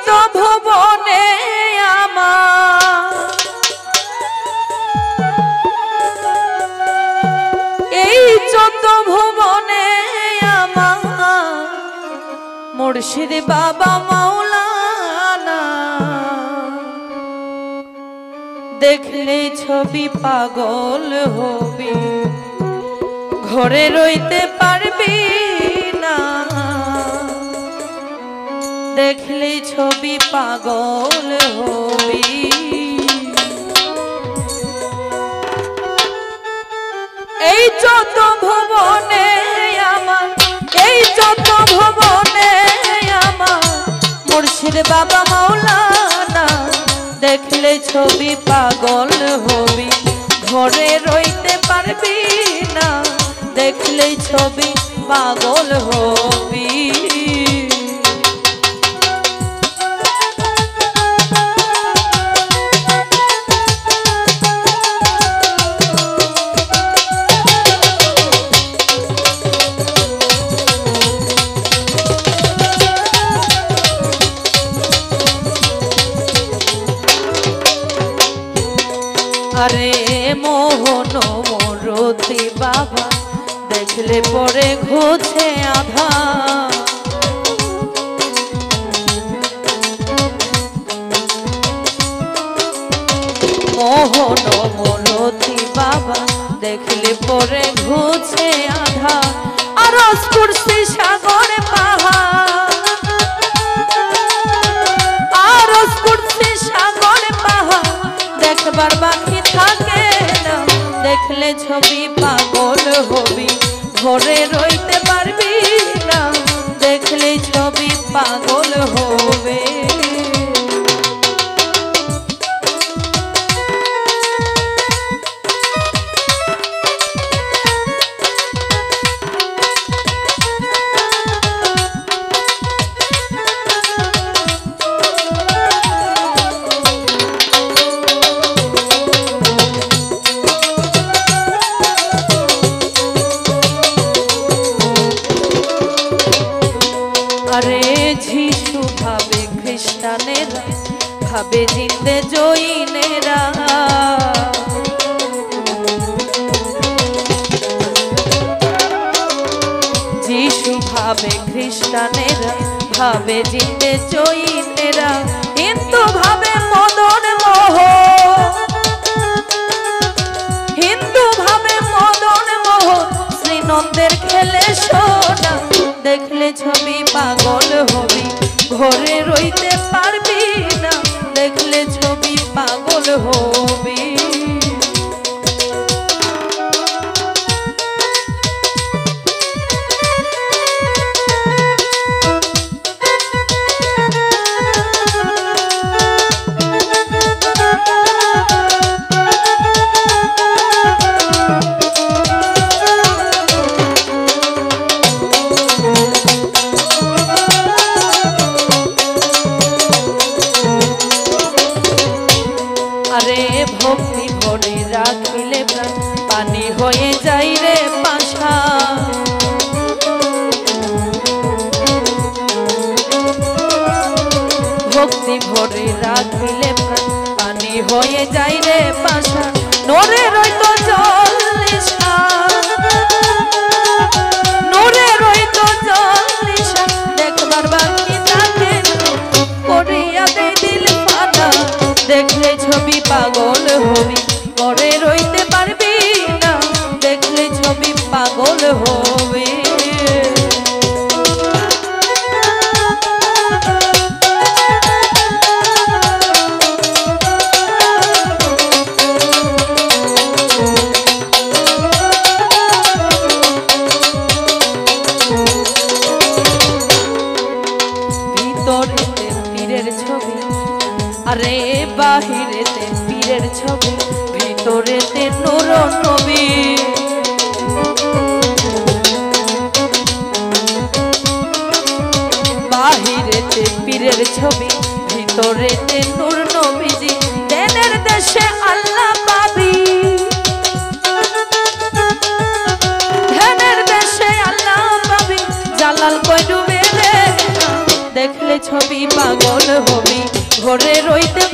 যত ভুবনে আমার এই যত ভুবনে আমার মুর্শিদ বাবা মাওলানা দেখলে ছবি পাগল হবি ঘরে রইতে পারবি না দেখলে ছবি পাগল হবি এই যত ভুবনে আমার এই যত ভুবনে আমার মুর্শিদ বাবা মাওলানা দেখলে ছবি পাগল হবি ঘরে রইতে পারবি না দেখলে ছবি পাগল হবি আরে মোহন মোরতি বাবা দেখলে পরে ঘুছে আধা মোহন মোরতি বাবা দেখলে পরে ঘুছে আধা আর স্ফুর্তি সাগর পাহাড় আর স্ফুর্তি সাগর পাহাড় দেখবার বাকি থাকে না দেখলে ছবি পাগল হবি ঘরে রইতে পারবি না দেখলে ছবি পাগল হবে আরে যিশু ভাবে খ্রিস্টানেরা ভাবে জিন্দে জৈনেরা যিশু ভাবে খ্রিস্টানেরা ভাবে জিন্দে জৈনেরা হিন্দু ভাবে মদন মোহন হিন্দু ভাবে মদন মোহন শ্রীনন্দের খেলে সোনা দেখলে ছবি পাগল হবি ঘরে রইতে পারবি না দেখলে ছবি পাগল হবি আরে ভক্তি ভরে রাখিলে প্রাণ পানি হয়ে যাই রে পাশা ভক্তি ভরে রাখিলে প্রাণ পানি হয়ে যাই রে পাশা নরে রইতো জল নিশা নরে রইতো জল নিশা দেখবার বাকি থাকে করিয়া দে দিল ফাটা দেখলে ছবি পাগল হবি ঘরে রইতে পারবি না দেখলে ছবি পাগল হবে ভিতরেতে পীরের ছবি আরে বাহিরেতে পীরের ছবি ভিতরেতে নূর নবী বাহিরেতে পীরের ছবি ভিতরেতে নূর নবীজি দেনের দেশে আল্লাহ পাবি ধ্যানের দেশে আল্লাহ পাবি জালাল কই ডুবে রে দেখলে ছবি পাগল হবি ঘরে রইতে